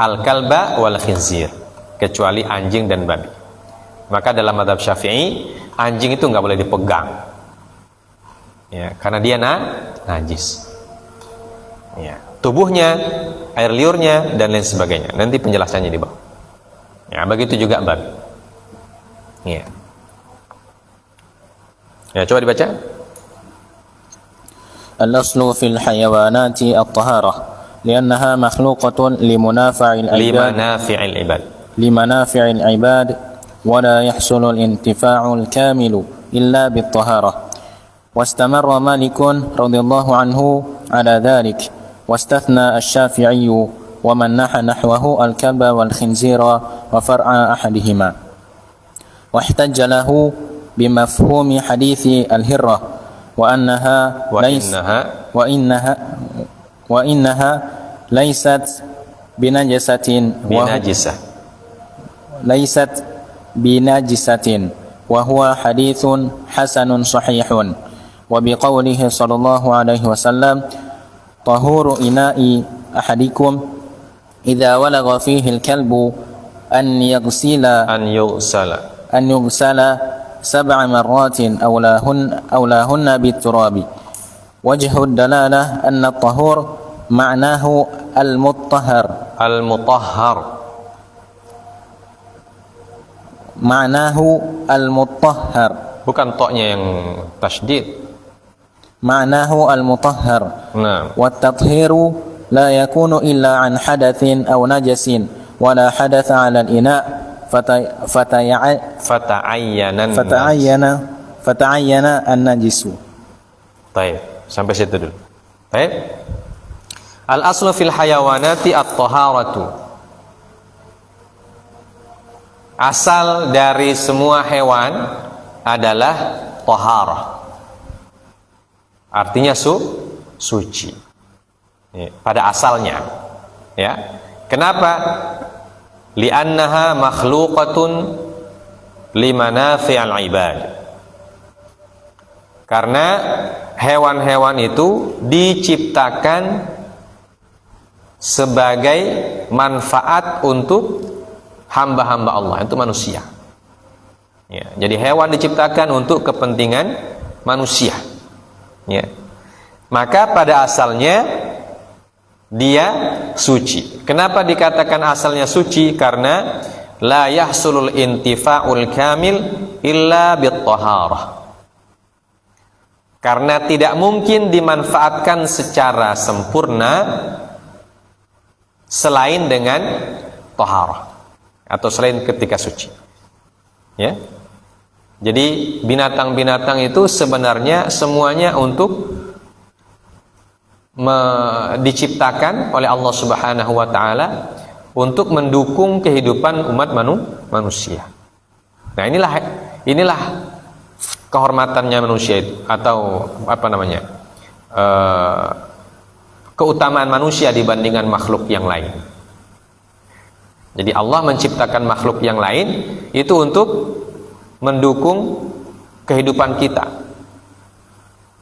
al-kalba wal khinzir, kecuali anjing dan babi. Maka dalam mazhab Syafi'i anjing itu nggak boleh dipegang, ya, karena dia najis, ya, tubuhnya, air liurnya dan lain sebagainya. Nanti penjelasannya di bawah. Ya, begitu juga babi. Ya. Ya, coba dibaca. Al-aslu fil hayawanati at-taharah li'annaha makhluqatun limanafi'il ibad. Limanafi'il ibad wa la yahsulu al-intifa'ul kamilu illa bit-taharah. واستمر مالك رضي الله عنه على ذلك واستثنى الشافعي ومن نحى نحوه الكلب والخنزير وفرع أحدهما واحتج له بمفهوم حديث الهرة وإنها ليست بنجسة وهو حديث حسن صحيح وبقوله صلى الله عليه وسلم طهور إناء أحدكم إذا ولغ فيه الكلب أن يغسل 7 مرات أولاهن بالتراب. وجه الدلالة أن الطهور معناه المطهر bukan toknya yang tasydid. معناه المطهر. نعم. والتطهير لا يكون إلا عن حدث أو نجس ولا حدث على الإناء فتعين النجس. طيب, sampai situ dulu. Baik. Al-aslu fil hayawanati at-taharatu. Asal dari semua hewan adalah taharah. Artinya suci. Ya, pada asalnya. Ya. Kenapa? Li'annaha makhluqatun limanafi'al ibad. Karena hewan-hewan itu diciptakan sebagai manfaat untuk hamba-hamba Allah, itu manusia. Ya, jadi hewan diciptakan untuk kepentingan manusia. Ya. Maka pada asalnya dia suci. Kenapa dikatakan asalnya suci? Karena la yahsulul intifa'ul kamil illa bit-taharah. Karena tidak mungkin dimanfaatkan secara sempurna selain dengan taharah atau selain ketika suci. Ya. Jadi binatang-binatang itu sebenarnya semuanya diciptakan oleh Allah Subhanahu wa taala untuk mendukung kehidupan umat manusia. Nah, inilah kehormatannya manusia itu, atau keutamaan manusia dibandingkan makhluk yang lain. Jadi Allah menciptakan makhluk yang lain itu untuk mendukung kehidupan kita,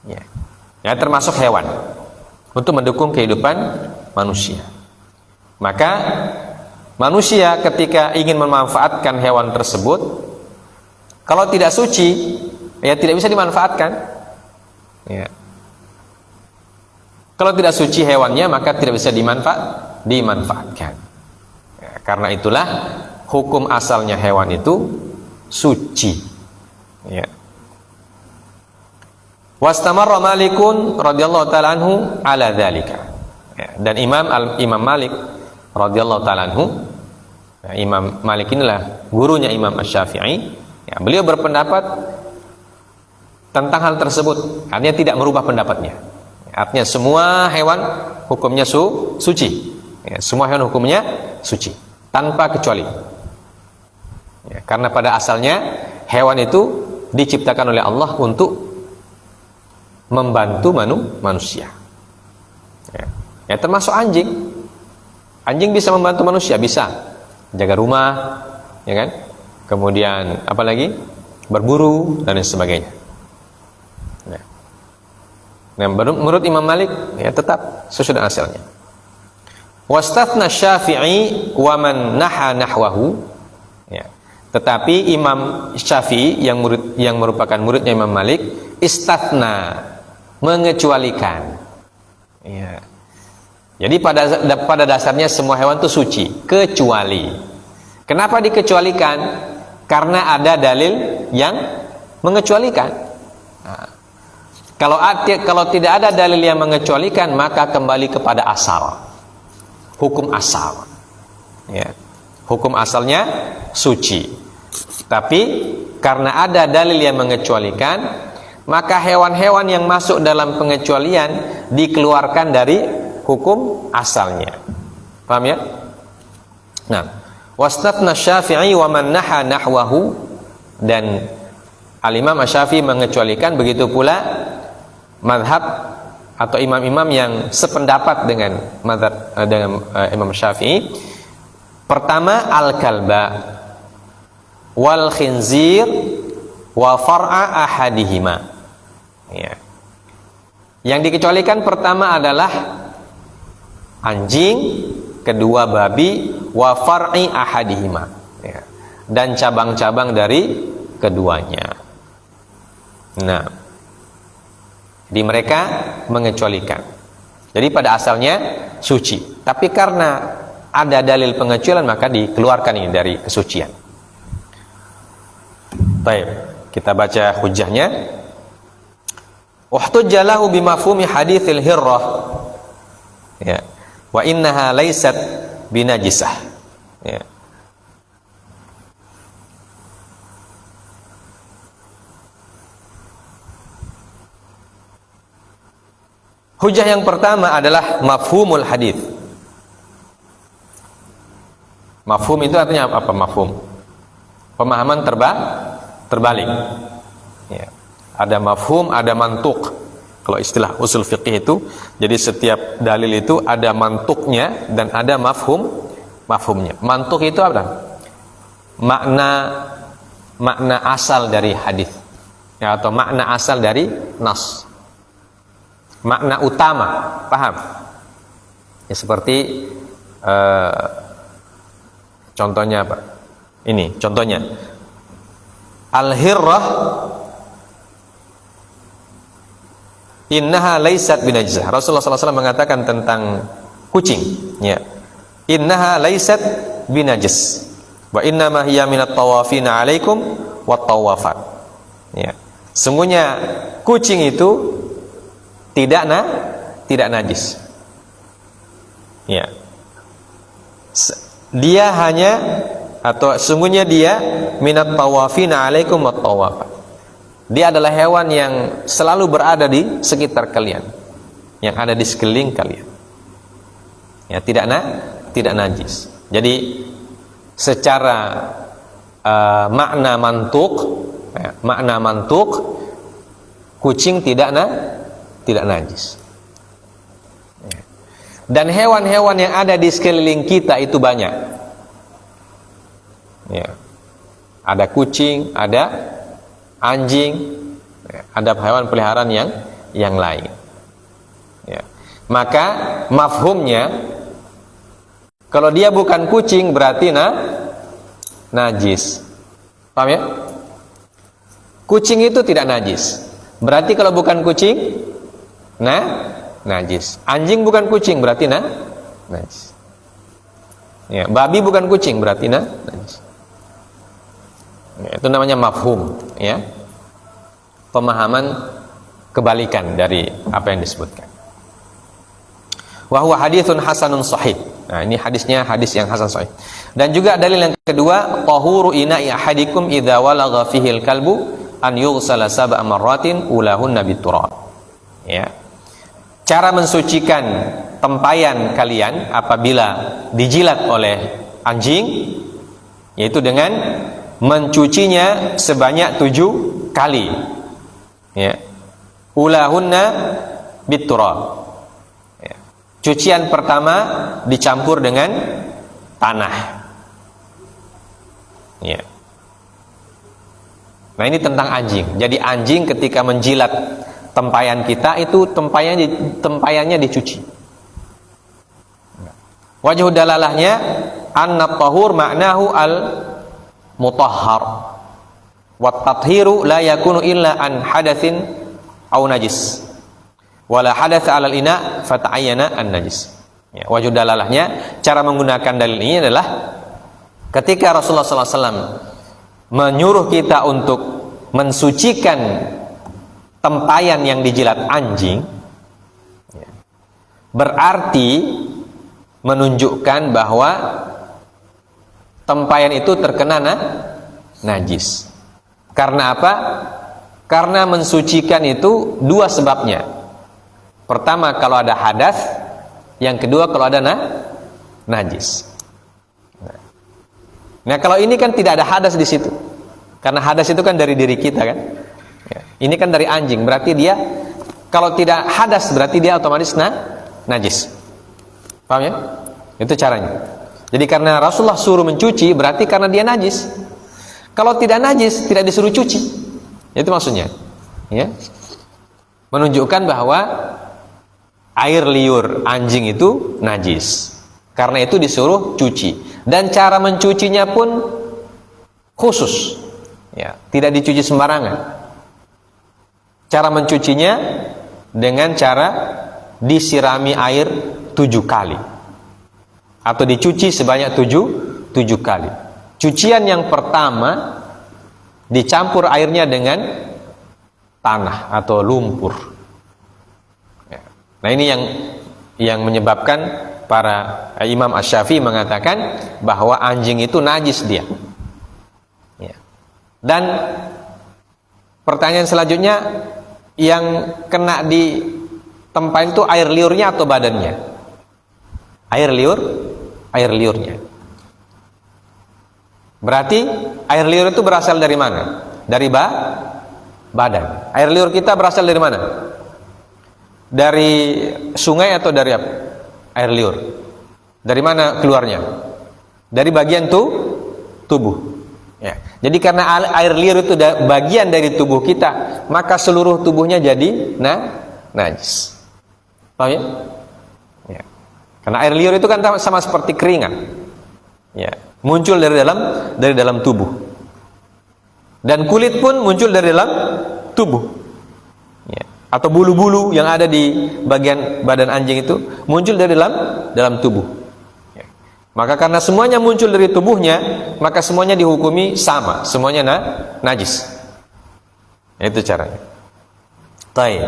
ya, termasuk hewan, untuk mendukung kehidupan manusia. Maka manusia ketika ingin memanfaatkan hewan tersebut, kalau tidak suci, ya tidak bisa dimanfaatkan. Ya. Kalau tidak suci hewannya, maka tidak bisa dimanfaatkan. Ya. Karena itulah hukum asalnya hewan itu suci. Ya. Wastamarra Malikun radhiyallahu taala anhu ala dzalika. Ya. Dan Imam Malik radhiyallahu taala anhu, ya, Imam Malik inilah gurunya Imam Asy-Syafi'i. Ya, beliau berpendapat tentang hal tersebut, artinya tidak merubah pendapatnya. Artinya semua hewan hukumnya suci. Ya, semua hewan hukumnya suci tanpa kecuali. Ya, karena pada asalnya hewan itu diciptakan oleh Allah untuk membantu manusia. Ya, termasuk anjing. Anjing bisa membantu manusia, bisa jaga rumah, ya kan? Kemudian apalagi berburu dan lain sebagainya. Ya. Nah, menurut Imam Malik, ya tetap sesuai dengan asalnya. Wastathna Syafi'i wa man naha nahwahu. Ya. Tetapi Imam Syafi'i yang merupakan muridnya Imam Malik, istathna, mengecualikan. Ya. Jadi pada dasarnya semua hewan itu suci, kecuali. Kenapa dikecualikan? Karena ada dalil yang mengecualikan. Nah, kalau tidak ada dalil yang mengecualikan, maka kembali kepada asal. Hukum asal. Ya. Hukum asalnya suci. Tapi karena ada dalil yang mengecualikan, maka hewan-hewan yang masuk dalam pengecualian dikeluarkan dari hukum asalnya. Paham ya? Nah, wastatna Syafi'i wa man naha nahwahu, dan Al-Imam Asy-Syafi'i mengecualikan, begitu pula mazhab atau imam-imam yang sependapat dengan mazhab dengan Imam Syafi'i. Pertama, al-kalba wal khinzir wa far'a ahadihima. Ya. Yang dikecualikan pertama adalah anjing, kedua babi, wa far'i ahadihima. Ya. Dan cabang-cabang dari keduanya. Nah, jadi mereka mengecualikan. Jadi pada asalnya suci, tapi karena ada dalil pengecualian maka dikeluarkan ini dari kesucian. Baik, kita baca hujjahnya. Uhtujja lahu bimafhumi haditsil hirrah. Ya. Wa innaha laysat binajisah. Ya. Hujjah yang pertama adalah mafhumul hadits. Mafhum itu artinya apa? Mafhum, pemahaman terbalik. Ya. Ada mafhum, ada mantuk. Kalau istilah usul fiqih itu, jadi setiap dalil itu ada mantuknya dan ada mafhumnya. Mantuk itu apa? Makna asal dari hadis, ya, atau makna asal dari nas. Makna utama, paham? Ya, seperti contohnya apa? Ini contohnya. Al-hirrah innaha laysat binajisah. Rasulullah SAW mengatakan tentang kucing, ya. Innaha laysat binajis. Wa innama hiya minat tawafina 'alaikum wat tawafat. Ya. Sungguhnya kucing itu tidak najis. Ya. Dia hanya, atau sungguhnya dia minat tawafina 'alaikum wat tawafat. Dia adalah hewan yang selalu berada di sekitar kalian, yang ada di sekeliling kalian. Ya, tidak najis. Jadi secara makna mantuk, kucing tidak najis. Ya. Dan hewan-hewan yang ada di sekeliling kita itu banyak. Ya. Ada kucing, ada anjing, ada hewan peliharaan yang lain. Ya. Maka mafhumnya, kalau dia bukan kucing berarti najis. Paham ya? Kucing itu tidak najis. Berarti kalau bukan kucing, najis. Anjing bukan kucing berarti najis. Ya, babi bukan kucing berarti najis. Ya, itu namanya mafhum, ya. Pemahaman kebalikan dari apa yang disebutkan. Wa huwa haditsun hasanun sahih. Nah, ini hadisnya hadis yang hasan sahih. Dan juga dalil yang kedua, tahuru ina'i ahadikum idza walagha fihi al-kalbu an yughsala sab'a marratin ulahunna biturab. Ya. Cara mensucikan tempayan kalian apabila dijilat oleh anjing yaitu dengan mencucinya sebanyak 7 kali. Ya. Ulahunna biturab. Ya. Cucian pertama dicampur dengan tanah. Ya. Nah, ini tentang anjing. Jadi anjing ketika menjilat tempayan kita itu tempayannya dicuci. Wajhu dalalahnya anna tahur ma'nahu al-mutahhar. Wa tathiru la yakunu illa an hadatsin aw najis. Wala hadatsa 'alal ina fata'ayyana an-najis. Ya, wajhu dalalahnya cara menggunakan dalil ini adalah ketika Rasulullah SAW menyuruh kita untuk mensucikan tempayan yang dijilat anjing, berarti menunjukkan bahwa tempayan itu terkena najis. Karena apa? Karena mensucikan itu 2 sebabnya. Pertama kalau ada hadas, yang kedua kalau ada najis. Nah, kalau ini kan tidak ada hadas di situ. Karena hadas itu kan dari diri kita kan. Ya. Ini kan dari anjing, berarti dia kalau tidak hadas berarti dia otomatis najis. Paham ya? Itu caranya. Jadi karena Rasulullah suruh mencuci berarti karena dia najis. Kalau tidak najis tidak disuruh cuci. Itu maksudnya. Ya. Menunjukkan bahwa air liur anjing itu najis. Karena itu disuruh cuci. Dan cara mencucinya pun khusus. Ya, tidak dicuci sembarangan. Cara mencucinya dengan cara disirami air 7 kali atau dicuci sebanyak 7 kali. Cucian yang pertama dicampur airnya dengan tanah atau lumpur. Ya. Nah, ini yang menyebabkan para Imam Asy-Syafi'i mengatakan bahwa anjing itu najis dia. Ya. Dan pertanyaan selanjutnya, yang kena di tempayan itu air liurnya atau badannya? Air liurnya. Berarti air liur itu berasal dari mana? Dari badan. Air liur kita berasal dari mana? Dari sungai atau dari apa? Air liur. Dari mana keluarnya? Dari bagian tubuh. Ya. Jadi karena air liur itu bagian dari tubuh kita, maka seluruh tubuhnya jadi najis. Paham ya? Ya. Karena air liur itu kan sama seperti keringat. Ya. Muncul dari dalam tubuh. Dan kulit pun muncul dari dalam tubuh. Ya. Atau bulu-bulu yang ada di bagian badan anjing itu muncul dari dalam tubuh. Maka karena semuanya muncul dari tubuhnya, maka semuanya dihukumi sama, semuanya najis. Itu caranya. Baik.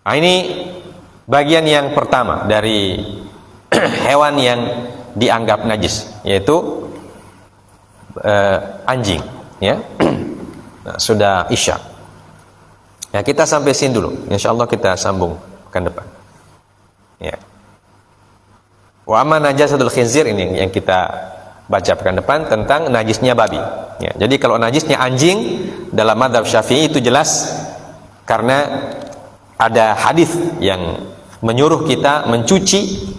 Nah, ini bagian yang pertama dari hewan yang dianggap najis, yaitu anjing. Ya, nah, sudah isya. Ya, kita sampai sini dulu. Insyaallah kita sambung ke depan. Ya. Wa amma najasatul khinzir, ini yang kita baca pekan depan tentang najisnya babi. Ya, jadi kalau najisnya anjing dalam mazhab Syafi'i itu jelas karena ada hadis yang menyuruh kita mencuci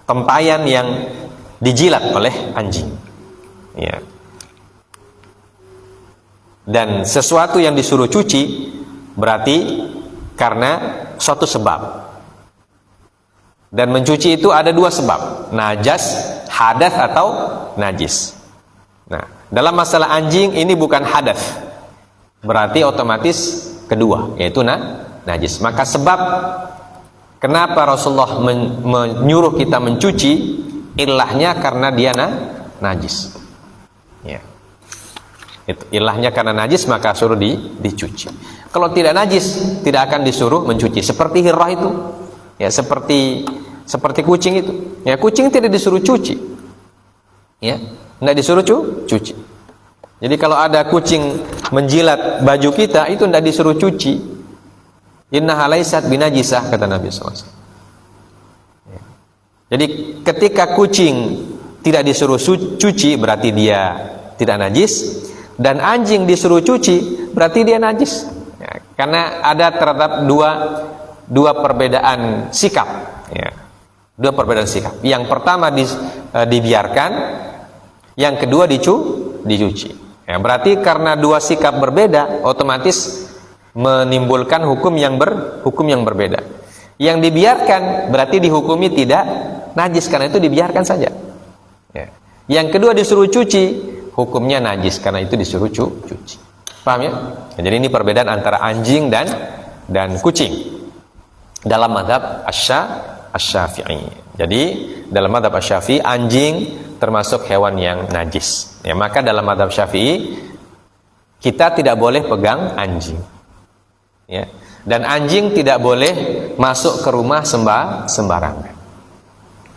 tempayan yang dijilat oleh anjing. Ya. Dan sesuatu yang disuruh cuci berarti karena suatu sebab. Dan mencuci itu ada 2 sebab, najas, hadas atau najis. Nah, dalam masalah anjing ini bukan hadas, berarti otomatis kedua, yaitu najis. Maka sebab Kenapa Rasulullah menyuruh kita mencuci? Ilahnya karena dia najis. Ya. Itu ilahnya karena najis, maka suruh dicuci. Kalau tidak najis, tidak akan disuruh mencuci. Seperti hirrah itu, ya, seperti kucing itu. Ya, kucing tidak disuruh cuci. Ya, tidak disuruh cuci. Jadi kalau ada kucing menjilat baju kita, itu tidak disuruh cuci. Innaha laysat binajisah, kata Nabi SAW. Ya. Jadi ketika kucing tidak disuruh cuci, berarti dia tidak najis. Dan anjing disuruh cuci, berarti dia najis. Ya, karena ada terhadap dua perbedaan sikap. Ya, dua perbedaan sikap. Yang pertama dibiarkan, yang kedua dicuci. Ya, berarti karena dua sikap berbeda, otomatis menimbulkan hukum yang berbeda. Yang dibiarkan berarti dihukumi tidak najis, karena itu dibiarkan saja. Ya. Yang kedua disuruh cuci, hukumnya najis, karena itu disuruh cuci. Paham ya? Jadi ini perbedaan antara anjing dan kucing dalam mazhab Asy-Syafi'i. Jadi dalam mazhab Asy-Syafi'i anjing termasuk hewan yang najis. Ya, maka dalam mazhab Syafi'i kita tidak boleh pegang anjing. Ya. Dan anjing tidak boleh masuk ke rumah sembarangan.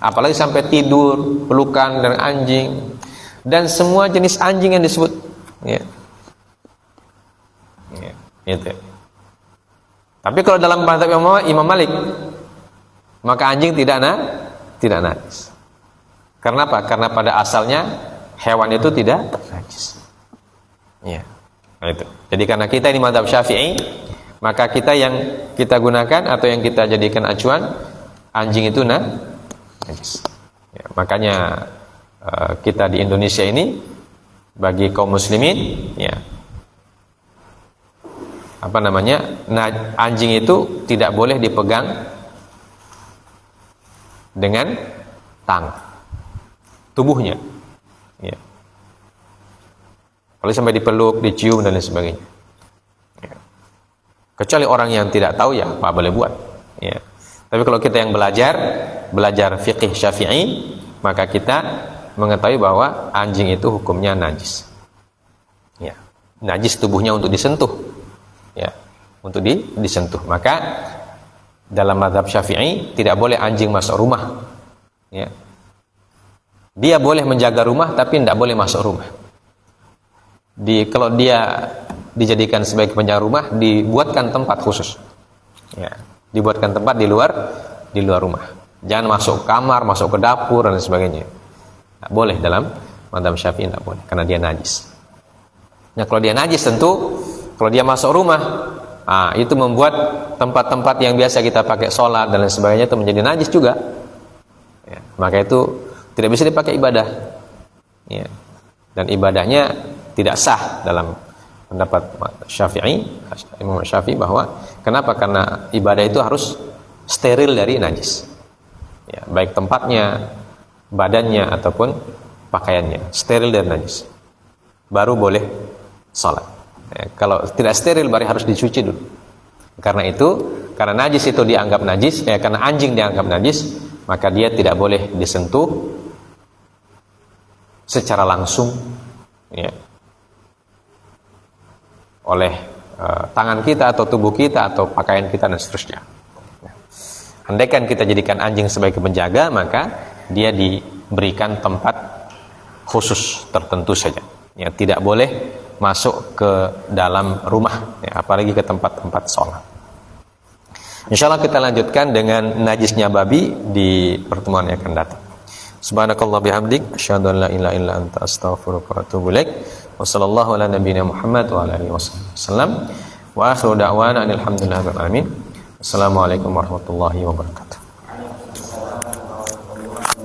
Apalagi sampai tidur, pelukan dengan anjing dan semua jenis anjing yang disebut. Ya. Ya, itu. Tapi kalau dalam mazhab Imam Malik, maka anjing tidak najis. Karena apa? Karena pada asalnya hewan itu tidak najis. Ya. Nah, itu. Jadi karena kita ini mazhab Syafi'i, maka kita yang kita gunakan atau yang kita jadikan acuan, anjing itu najis. Ya, makanya kita di Indonesia ini bagi kaum muslimin, ya, apa namanya, anjing itu tidak boleh dipegang dengan tangan, tubuhnya. Ya. Kalau sampai dipeluk, dicium dan lain sebagainya. Kecuali orang yang tidak tahu, ya apa boleh buat. Ya. Tapi kalau kita yang belajar fiqih Syafi'i, maka kita mengetahui bahwa anjing itu hukumnya najis. Ya. Najis tubuhnya untuk disentuh. Ya. Untuk disentuh. Maka dalam mazhab Syafi'i tidak boleh anjing masuk rumah. Ya. Dia boleh menjaga rumah, tapi tidak boleh masuk rumah. Kalau dia dijadikan sebagai penjaga rumah, dibuatkan tempat khusus. Ya, dibuatkan tempat di luar rumah. Jangan masuk kamar, masuk ke dapur dan sebagainya. Tidak boleh dalam mazhab Syafi'i, tidak boleh, karena dia najis. Nah, kalau dia najis tentu, kalau dia masuk rumah, itu membuat tempat-tempat yang biasa kita pakai sholat dan lain sebagainya itu menjadi najis juga. Ya, maka itu tidak bisa dipakai ibadah. Ya, dan ibadahnya tidak sah dalam pendapat Syafi'i, Imam Syafi'i, bahwa kenapa? Karena ibadah itu harus steril dari najis. Ya, baik tempatnya, badannya ataupun pakaiannya, steril dari najis. Baru boleh salat. Ya, kalau tidak steril berarti harus dicuci dulu. Karena itu, karena najis itu dianggap najis, karena anjing dianggap najis, maka dia tidak boleh disentuh secara langsung, ya, oleh tangan kita atau tubuh kita atau pakaian kita dan seterusnya. Andaikan kita jadikan anjing sebagai penjaga, maka dia diberikan tempat khusus tertentu saja. Ya, tidak boleh masuk ke dalam rumah, ya, apalagi ke tempat-tempat sholat. Insyaallah kita lanjutkan dengan najisnya babi di pertemuan yang akan datang. Subhanakallah bihamdik, asyhadu an la ilaha illa anta, astaghfiruka wa atubu ilaik. Wa sallallahu ala nabiyyina Muhammad wa ala alihi wasallam. Wa akhiru da'wana alhamdulillahi rabbil alamin. Assalamualaikum warahmatullahi wabarakatuh.